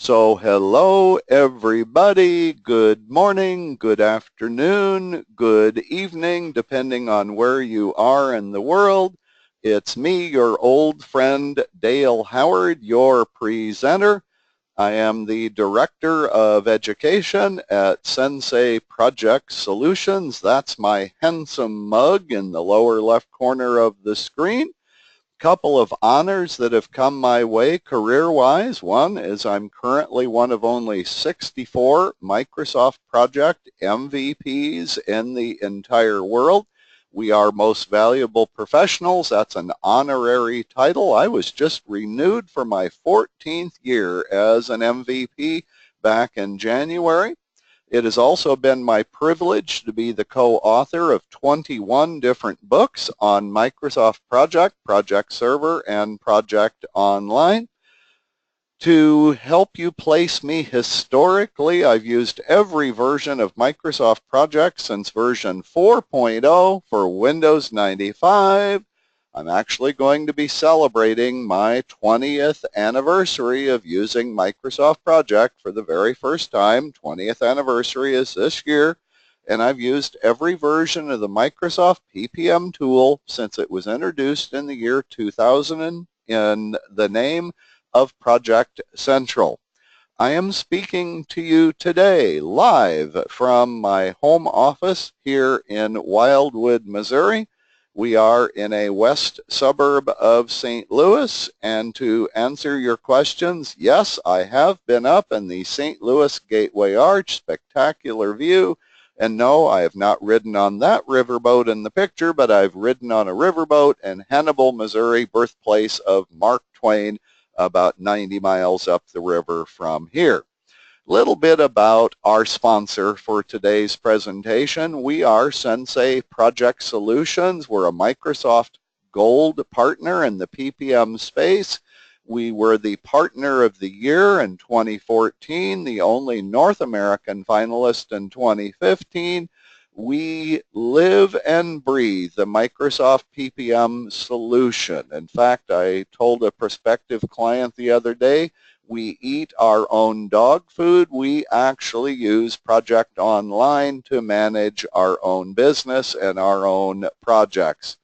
So hello everybody, good morning, good afternoon, good evening, depending on where you are in the world. It's me, your old friend Dale Howard, your presenter. I am the Director of Education at Sensei Project Solutions. That's my handsome mug in the lower left corner of the screen. Couple of honors that have come my way career-wise. One is I'm currently one of only 64 Microsoft Project MVPs in the entire world. We are most valuable professionals. That's an honorary title. I was just renewed for my 14th year as an MVP back in January. It has also been my privilege to be the co-author of 21 different books on Microsoft Project, Project Server, and Project Online. To help you place me historically, I've used every version of Microsoft Project since version 4.0 for Windows 95. I'm actually going to be celebrating my 20th anniversary of using Microsoft Project for the very first time. 20th anniversary is this year, and I've used every version of the Microsoft PPM tool since it was introduced in the year 2000 in the name of Project Central. I am speaking to you today live from my home office here in Wildwood, Missouri. We are in a west suburb of St. Louis, and to answer your questions, yes, I have been up in the St. Louis Gateway Arch, spectacular view, and no, I have not ridden on that riverboat in the picture, but I've ridden on a riverboat in Hannibal, Missouri, birthplace of Mark Twain, about 90 miles up the river from here. Little bit about our sponsor for today's presentation. We are Sensei Project Solutions. We're a Microsoft Gold partner in the PPM space. We were the Partner of the Year in 2014, the only North American finalist in 2015. We live and breathe the Microsoft PPM solution. In fact, I told a prospective client the other day, we eat our own dog food. We actually use Project Online to manage our own business and our own projects.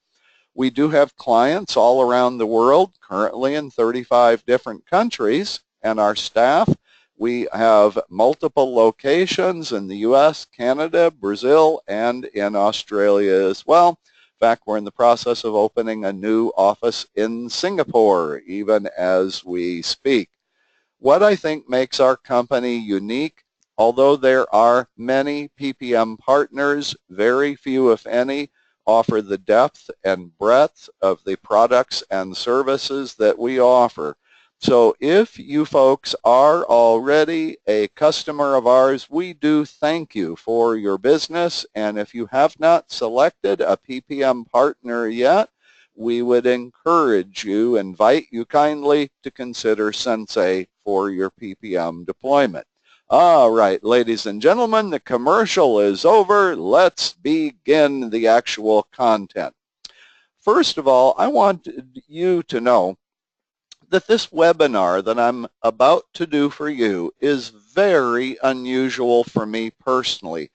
We do have clients all around the world, currently in 35 different countries, and our staff, we have multiple locations in the U.S., Canada, Brazil, and in Australia as well. In fact, we're in the process of opening a new office in Singapore, even as we speak. What I think makes our company unique, although there are many PPM partners, very few, if any, offer the depth and breadth of the products and services that we offer. So if you folks are already a customer of ours, we do thank you for your business. And if you have not selected a PPM partner yet, we would encourage you, invite you kindly to consider Sensei for your PPM deployment. All right, ladies and gentlemen, the commercial is over. Let's begin the actual content. First of all, I want you to know that this webinar that I'm about to do for you is very unusual for me personally.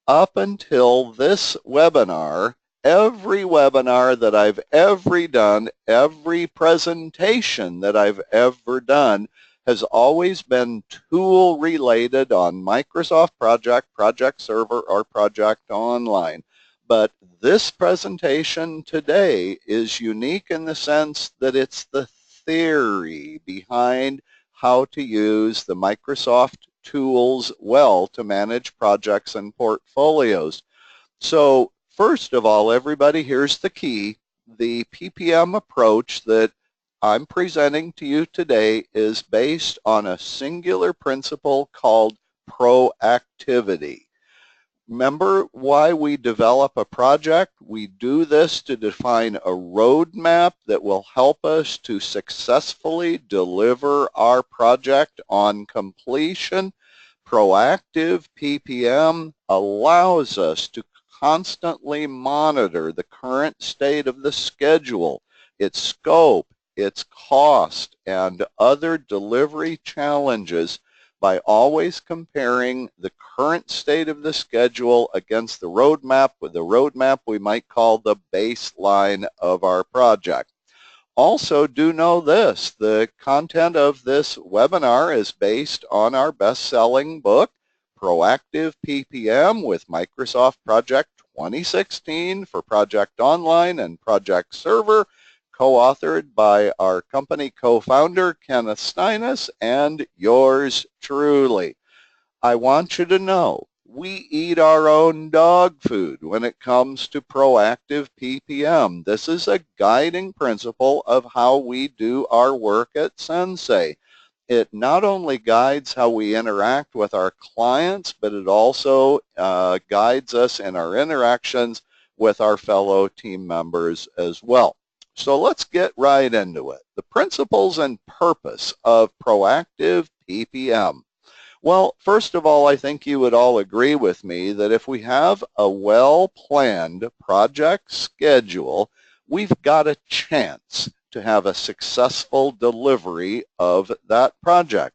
Up until this webinar, every webinar that I've ever done, every presentation that I've ever done has always been tool related on Microsoft Project, Project Server, or Project Online. But this presentation today is unique in the sense that it's the theory behind how to use the Microsoft tools well to manage projects and portfolios. So first of all, everybody, here's the key. The PPM approach that I'm presenting to you today is based on a singular principle called proactivity. Remember why we develop a project? We do this to define a roadmap that will help us to successfully deliver our project on completion. Proactive PPM allows us to constantly monitor the current state of the schedule, its scope, its cost, and other delivery challenges by always comparing the current state of the schedule against the roadmap, with the roadmap we might call the baseline of our project. Also, do know this, the content of this webinar is based on our best-selling book, Proactive PPM with Microsoft Project 2016 for Project Online and Project Server, co-authored by our company co-founder, Kenneth Steinis, and yours truly. I want you to know we eat our own dog food when it comes to proactive PPM. This is a guiding principle of how we do our work at Sensei. It not only guides how we interact with our clients, but it also guides us in our interactions with our fellow team members as well. So let's get right into it. The principles and purpose of proactive PPM. Well, first of all, I think you would all agree with me that if we have a well-planned project schedule, we've got a chance to have a successful delivery of that project.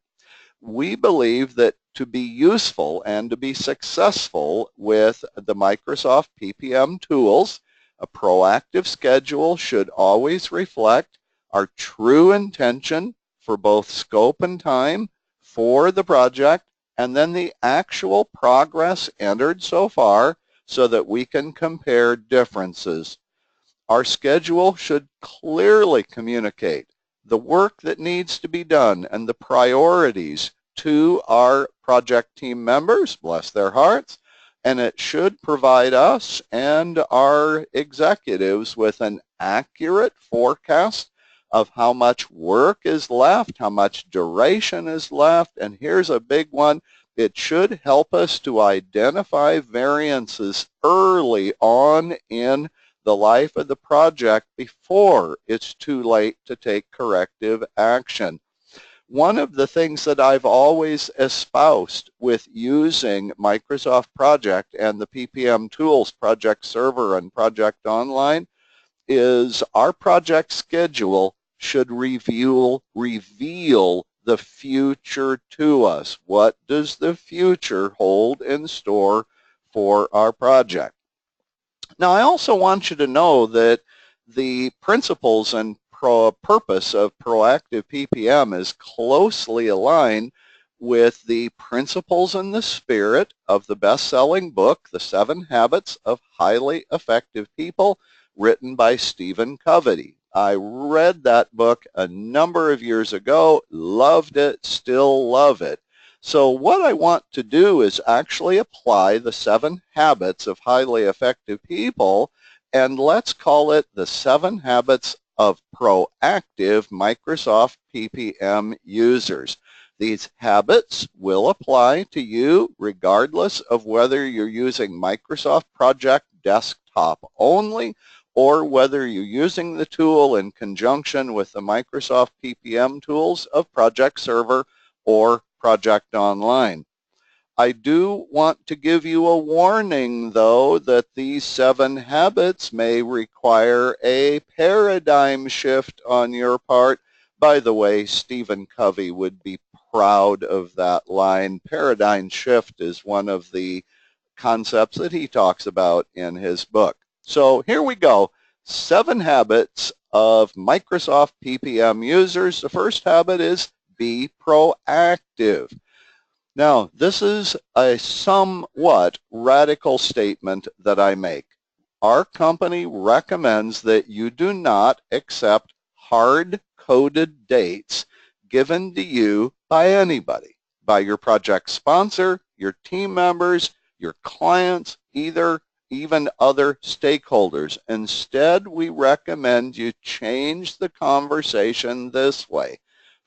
We believe that to be useful and to be successful with the Microsoft PPM tools, a proactive schedule should always reflect our true intention for both scope and time for the project, and then the actual progress entered so far so that we can compare differences. Our schedule should clearly communicate the work that needs to be done and the priorities to our project team members, bless their hearts, and it should provide us and our executives with an accurate forecast of how much work is left, how much duration is left, and here's a big one. It should help us to identify variances early on in the life of the project before it's too late to take corrective action. One of the things that I've always espoused with using Microsoft Project and the PPM tools, Project Server and Project Online, is our project schedule should reveal the future to us. What does the future hold in store for our project? Now, I also want you to know that the principles and purpose of proactive PPM is closely aligned with the principles and the spirit of the best-selling book, The 7 Habits of Highly Effective People, written by Stephen Covey. I read that book a number of years ago, loved it, still love it. So what I want to do is actually apply the 7 habits of highly effective people, and let's call it the 7 habits of proactive Microsoft PPM users. These habits will apply to you regardless of whether you're using Microsoft Project Desktop only or whether you're using the tool in conjunction with the Microsoft PPM tools of Project Server or Project Online. I do want to give you a warning, though, that these 7 habits may require a paradigm shift on your part. By the way, Stephen Covey would be proud of that line. Paradigm shift is one of the concepts that he talks about in his book. So here we go. 7 habits of Microsoft PPM users. The first habit is be proactive. Now, this is a somewhat radical statement that I make. Our company recommends that you do not accept hard-coded dates given to you by anybody, by your project sponsor, your team members, your clients, even other stakeholders. Instead, we recommend you change the conversation this way.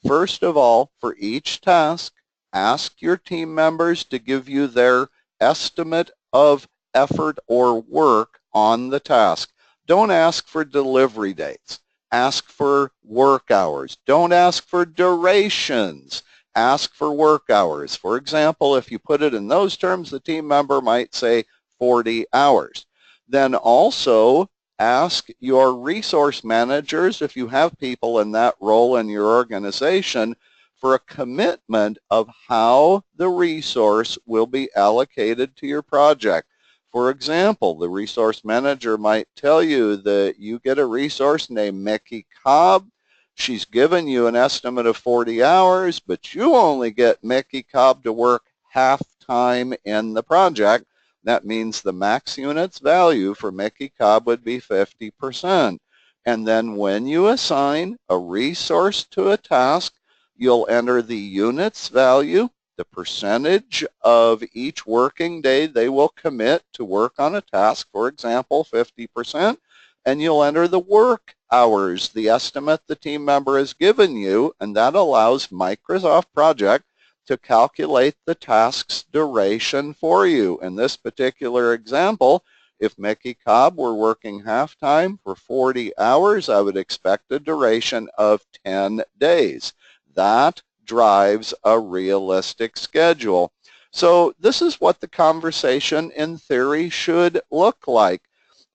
First of all, for each task, ask your team members to give you their estimate of effort or work on the task. Don't ask for delivery dates. Ask for work hours. Don't ask for durations. Ask for work hours. For example, if you put it in those terms, the team member might say 40 hours. Then also ask your resource managers, if you have people in that role in your organization, for a commitment of how the resource will be allocated to your project. For example, the resource manager might tell you that you get a resource named Mickey Cobb. She's given you an estimate of 40 hours, but you only get Mickey Cobb to work half time in the project. That means the max units value for Mickey Cobb would be 50%. And then when you assign a resource to a task, you'll enter the units value, the percentage of each working day they will commit to work on a task, for example, 50%, and you'll enter the work hours, the estimate the team member has given you, and that allows Microsoft Project to calculate the task's duration for you. In this particular example, if Mickey Cobb were working half-time for 40 hours, I would expect a duration of 10 days. That drives a realistic schedule. So this is what the conversation in theory should look like.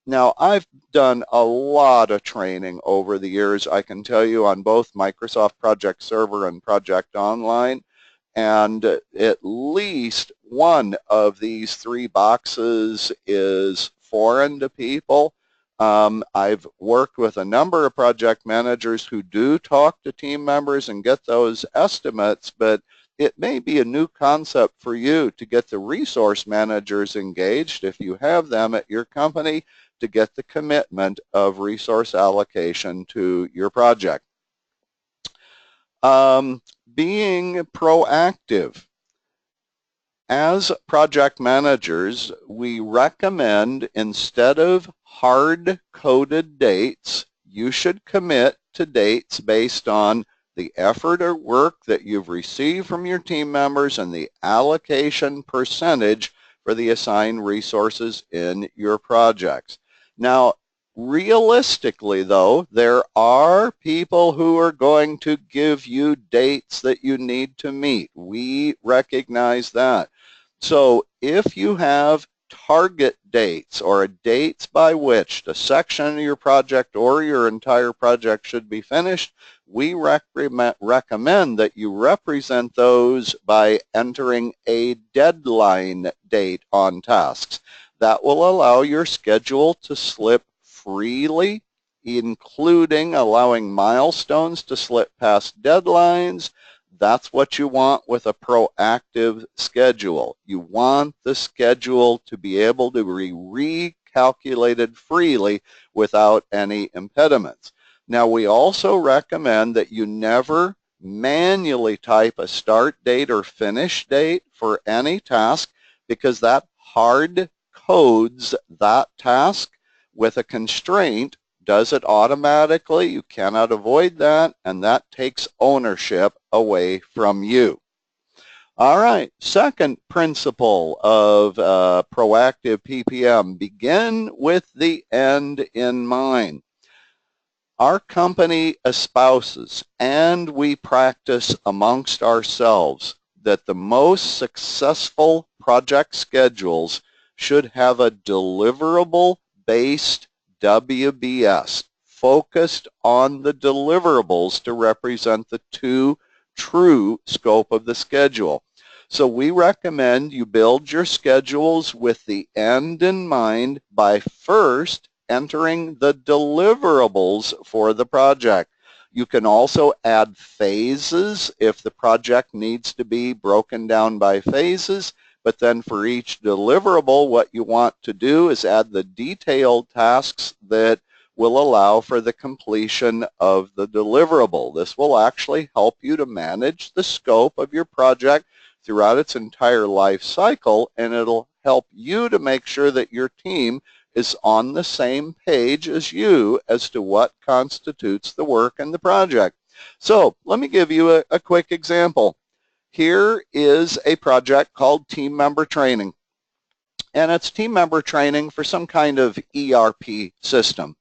Now, I've done a lot of training over the years, I can tell you, on both Microsoft Project Server and Project Online, and at least one of these three boxes is foreign to people. I've worked with a number of project managers who do talk to team members and get those estimates, but it may be a new concept for you to get the resource managers engaged, if you have them at your company, to get the commitment of resource allocation to your project. Being proactive. As project managers, we recommend, instead of hard-coded dates, you should commit to dates based on the effort or work that you've received from your team members and the allocation percentage for the assigned resources in your projects. Now, realistically, though, there are people who are going to give you dates that you need to meet. We recognize that. So if you have target dates or dates by which the section of your project or your entire project should be finished, we recommend that you represent those by entering a deadline date on tasks. That will allow your schedule to slip freely, including allowing milestones to slip past deadlines. That's what you want with a proactive schedule. You want the schedule to be able to be recalculated freely without any impediments. Now, we also recommend that you never manually type a start date or finish date for any task, because that hard codes that task with a constraint, does it automatically. You cannot avoid that, and that takes ownership away from you. All right, second principle of proactive PPM, begin with the end in mind. Our company espouses, and we practice amongst ourselves, that the most successful project schedules should have a deliverable-based WBS, focused on the deliverables to represent the true scope of the schedule. So we recommend you build your schedules with the end in mind by first entering the deliverables for the project. You can also add phases if the project needs to be broken down by phases. But then for each deliverable, what you want to do is add the detailed tasks that will allow for the completion of the deliverable. This will actually help you to manage the scope of your project throughout its entire life cycle, and it'll help you to make sure that your team is on the same page as you as to what constitutes the work in the project. So let me give you a quick example. Here is a project called Team Member Training, and it's team member training for some kind of ERP system.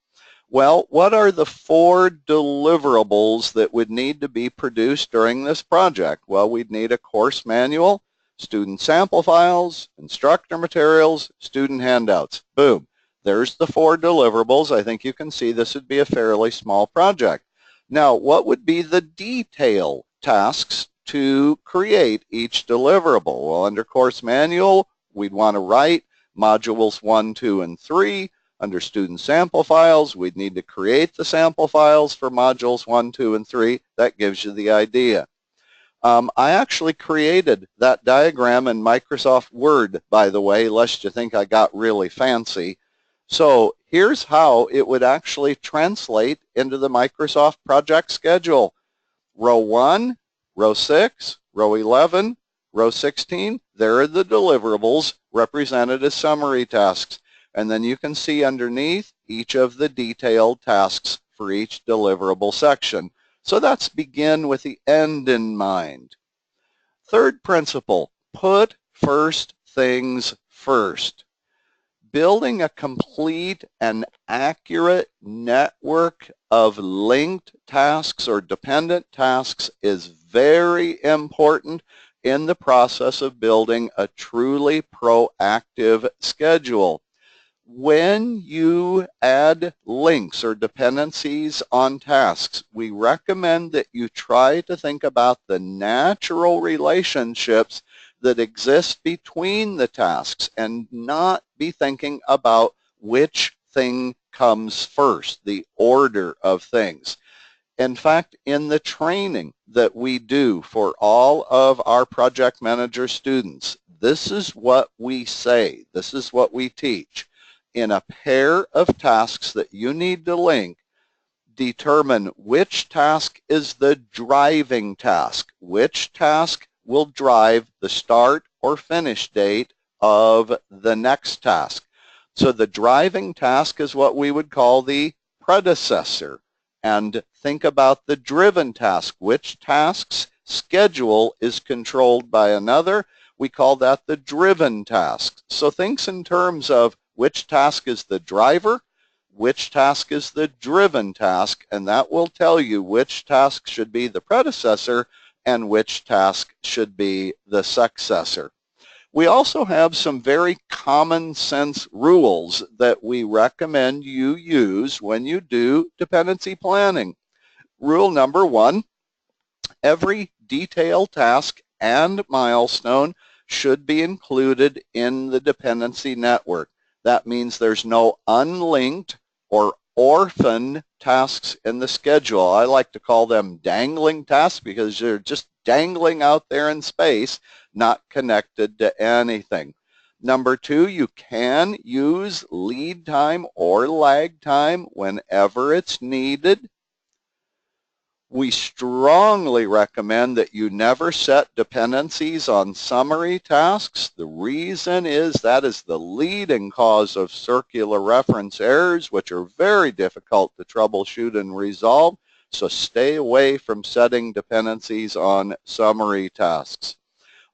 Well, what are the 4 deliverables that would need to be produced during this project? Well, we'd need a course manual, student sample files, instructor materials, student handouts. Boom. There's the 4 deliverables. I think you can see this would be a fairly small project. Now, what would be the detail tasks to create each deliverable? Well, under course manual, we'd want to write modules 1, 2, and 3. Under student sample files, we'd need to create the sample files for modules 1, 2, and 3. That gives you the idea. I actually created that diagram in Microsoft Word, by the way, lest you think I got really fancy. So here's how it would actually translate into the Microsoft project schedule. Row 1, row 6, row 11, row 16, there are the deliverables represented as summary tasks. And then you can see underneath each of the detailed tasks for each deliverable section. So that's begin with the end in mind. Third principle, put first things first. Building a complete and accurate network of linked tasks or dependent tasks is very important in the process of building a truly proactive schedule. When you add links or dependencies on tasks, we recommend that you try to think about the natural relationships that exist between the tasks and not be thinking about which thing comes first, the order of things. In fact, in the training that we do for all of our project manager students, this is what we say, this is what we teach. In a pair of tasks that you need to link, determine which task is the driving task, which task will drive the start or finish date of the next task. So the driving task is what we would call the predecessor. And think about the driven task, which task's schedule is controlled by another. We call that the driven task. So think in terms of which task is the driver, which task is the driven task, and that will tell you which task should be the predecessor and which task should be the successor. We also have some very common sense rules that we recommend you use when you do dependency planning. Rule number 1, every detailed task and milestone should be included in the dependency network. That means there's no unlinked or orphan tasks in the schedule. I like to call them dangling tasks because they're just dangling out there in space, not connected to anything. Number 2, you can use lead time or lag time whenever it's needed. We strongly recommend that you never set dependencies on summary tasks. The reason is that is the leading cause of circular reference errors, which are very difficult to troubleshoot and resolve. So stay away from setting dependencies on summary tasks.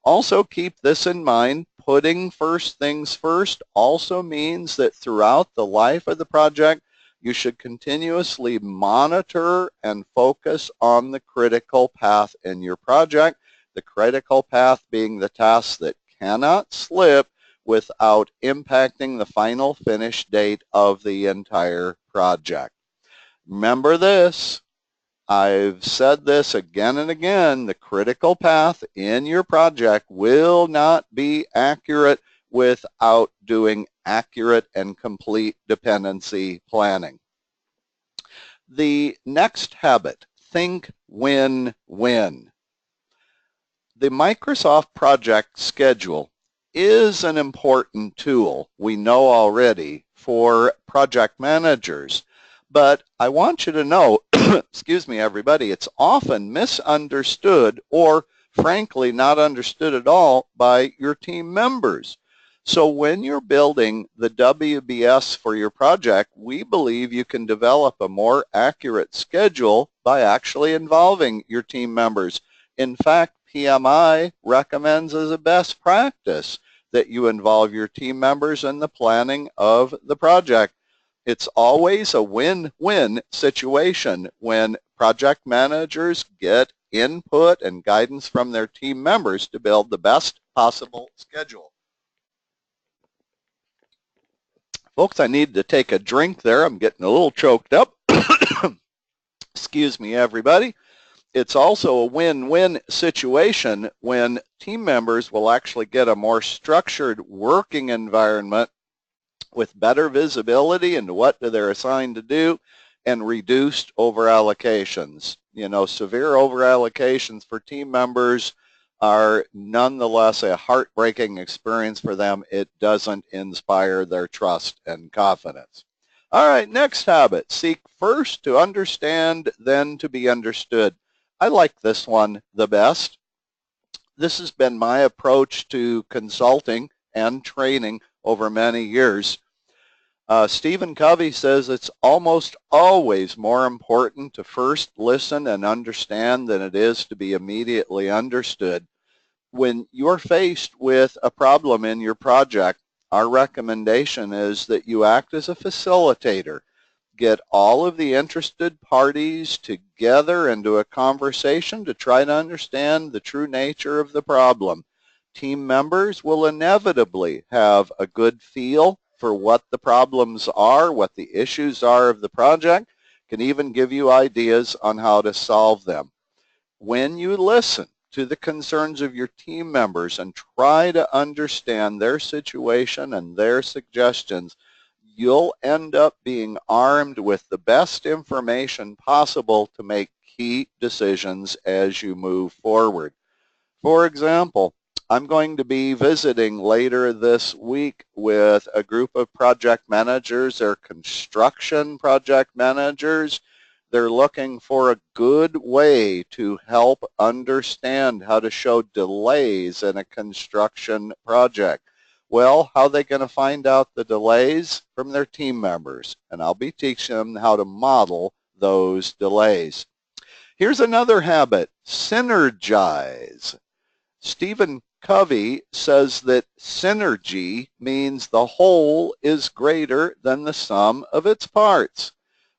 Also keep this in mind, putting first things first also means that throughout the life of the project, you should continuously monitor and focus on the critical path in your project, the critical path being the tasks that cannot slip without impacting the final finish date of the entire project. Remember this, I've said this again and again, the critical path in your project will not be accurate without doing accurate and complete dependency planning. The next habit, think win-win. The Microsoft project schedule is an important tool, we know already, for project managers. But I want you to know, excuse me everybody, it's often misunderstood or frankly not understood at all by your team members. So when you're building the WBS for your project, we believe you can develop a more accurate schedule by actually involving your team members. In fact, PMI recommends as a best practice that you involve your team members in the planning of the project. It's always a win-win situation when project managers get input and guidance from their team members to build the best possible schedule. Folks, I need to take a drink there. I'm getting a little choked up. Excuse me, everybody. It's also a win-win situation when team members will actually get a more structured working environment with better visibility into what they're assigned to do and reduced overallocations. You know, severe overallocations for team members are nonetheless a heartbreaking experience for them. It doesn't inspire their trust and confidence. All right, next habit. Seek first to understand, then to be understood. I like this one the best. This has been my approach to consulting and training over many years. Stephen Covey says it's almost always more important to first listen and understand than it is to be immediately understood. When you're faced with a problem in your project, our recommendation is that you act as a facilitator. Get all of the interested parties together into a conversation to try to understand the true nature of the problem. Team members will inevitably have a good feel for what the problems are, what the issues are of the project, can even give you ideas on how to solve them. When you listen to the concerns of your team members and try to understand their situation and their suggestions, you'll end up being armed with the best information possible to make key decisions as you move forward. For example, I'm going to be visiting later this week with a group of project managers. They're construction project managers. They're looking for a good way to help understand how to show delays in a construction project. Well, how are they going to find out the delays? From their team members, and I'll be teaching them how to model those delays. Here's another habit: synergize. Stephen Covey says that synergy means the whole is greater than the sum of its parts.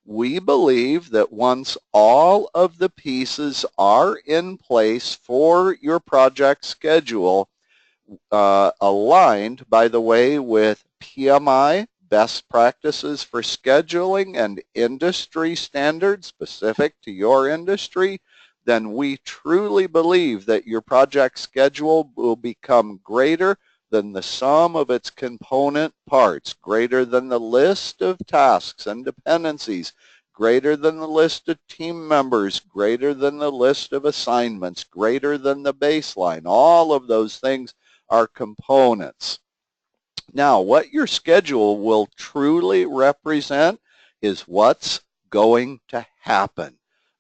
We believe that once all of the pieces are in place for your project schedule, aligned, by the way, with PMI, best practices for scheduling, and industry standards specific to your industry, then we truly believe that your project schedule will become greater than the sum of its component parts, greater than the list of tasks and dependencies, greater than the list of team members, greater than the list of assignments, greater than the baseline. All of those things are components. Now, what your schedule will truly represent is what's going to happen.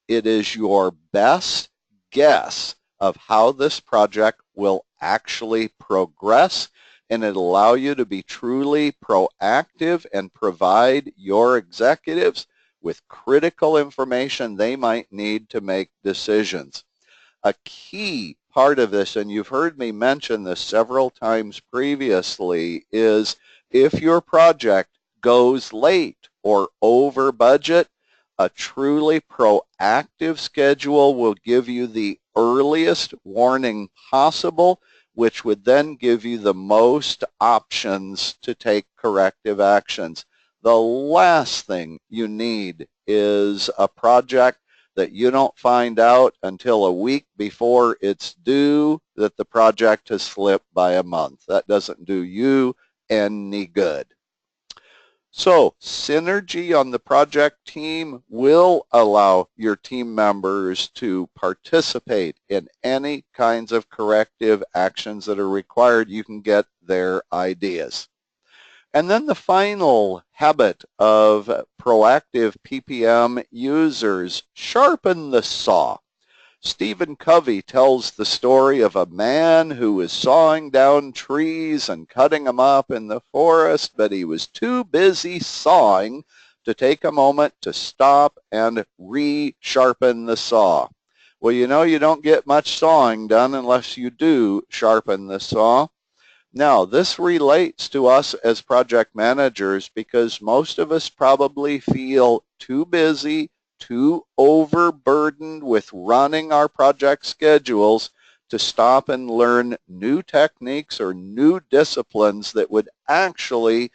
It is your best guess of how this project will actually progress, and it'll allow you to be truly proactive and provide your executives with critical information they might need to make decisions. A key part of this, and you've heard me mention this several times previously, is if your project goes late or over budget, a truly proactive schedule will give you the earliest warning possible, which would then give you the most options to take corrective actions. The last thing you need is a project that you don't find out until a week before it's due that the project has slipped by a month. That doesn't do you any good. So synergy on the project team will allow your team members to participate in any kinds of corrective actions that are required. You can get their ideas. And then the final habit of proactive PPM users: sharpen the saw. Stephen Covey tells the story of a man who was sawing down trees and cutting them up in the forest, but he was too busy sawing to take a moment to stop and re-sharpen the saw. Well, you know, you don't get much sawing done unless you do sharpen the saw. Now, this relates to us as project managers because most of us probably feel too busy, too overburdened with running our project schedules to stop and learn new techniques or new disciplines that would actually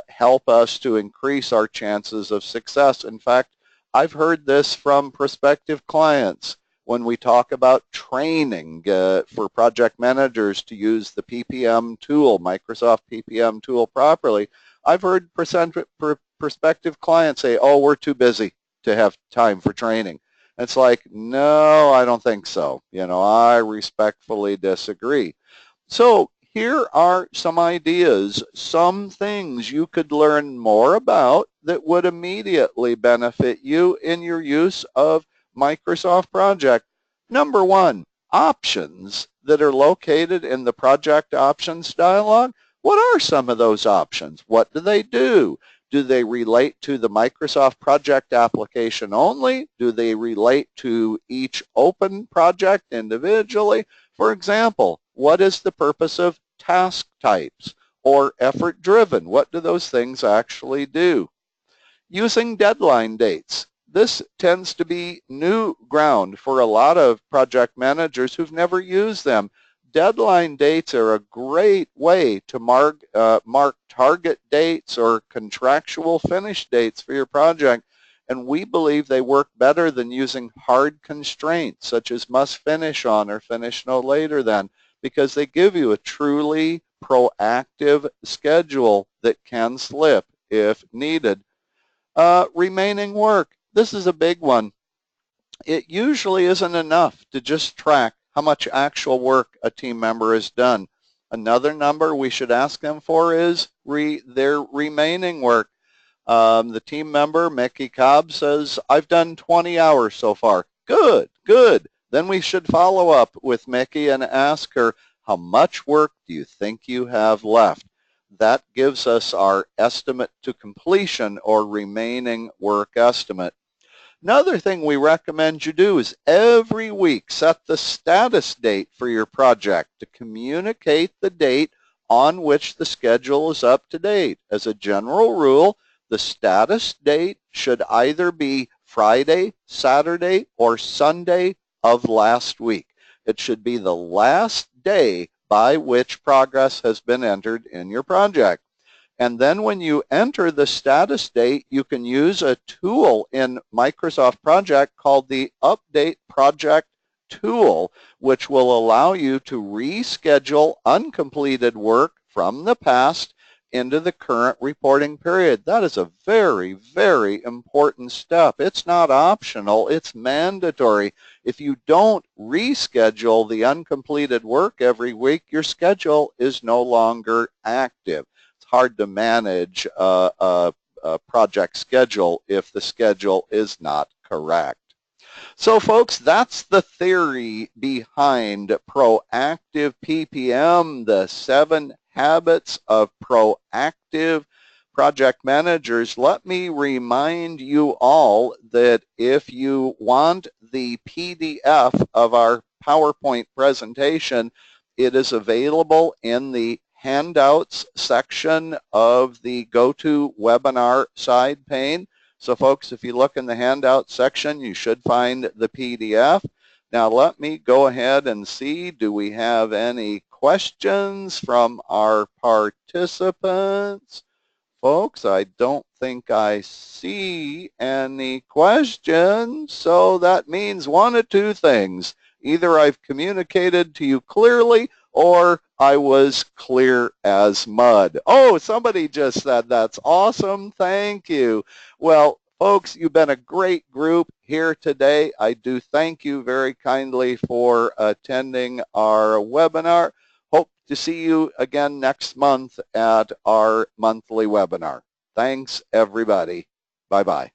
help us to increase our chances of success. In fact, I've heard this from prospective clients when we talk about training for project managers to use the PPM tool, Microsoft PPM tool properly. I've heard prospective clients say, oh, we're too busy to have time for training. It's like, no, I don't think so. I respectfully disagree. So here are some ideas, some things you could learn more about that would immediately benefit you in your use of Microsoft Project. Number one, options that are located in the project options dialog. What are some of those options? What do they do? Do they relate to the Microsoft project application only? Do they relate to each open project individually? For example, what is the purpose of task types or effort driven? What do those things actually do? Using deadline dates. This tends to be new ground for a lot of project managers who've never used them. Deadline dates are a great way to mark target dates or contractual finish dates for your project, and we believe they work better than using hard constraints such as must finish on or finish no later than, because they give you a truly proactive schedule that can slip if needed. Remaining work. This is a big one. It usually isn't enough to just track how much actual work a team member has done. Another number we should ask them for is their remaining work. The team member, Mickey Cobb, says, I've done 20 hours so far. Good, good. Then we should follow up with Mickey and ask her, how much work do you think you have left? That gives us our estimate to completion or remaining work estimate. Another thing we recommend you do is every week set the status date for your project to communicate the date on which the schedule is up to date. As a general rule, the status date should either be Friday, Saturday, or Sunday of last week. It should be the last day by which progress has been entered in your project. And then when you enter the status date, you can use a tool in Microsoft Project called the Update Project tool, which will allow you to reschedule uncompleted work from the past into the current reporting period. That is a very, very important step. It's not optional, it's mandatory. If you don't reschedule the uncompleted work every week, your schedule is no longer active. It's hard to manage a project schedule if the schedule is not correct. So folks, that's the theory behind proactive PPM, the 7 habits of proactive project managers. Let me remind you all that if you want the PDF of our PowerPoint presentation, it is available in the handouts section of the GoToWebinar side pane. So folks, if you look in the handout section, you should find the PDF. Now let me go ahead and see, do we have any questions from our participants? Folks, I don't think I see any questions, so that means one of two things. Either I've communicated to you clearly or I was clear as mud. Oh, somebody just said that's awesome. Thank you. Well, folks, you've been a great group here today. I do thank you very kindly for attending our webinar. Hope to see you again next month at our monthly webinar. Thanks, everybody. Bye-bye.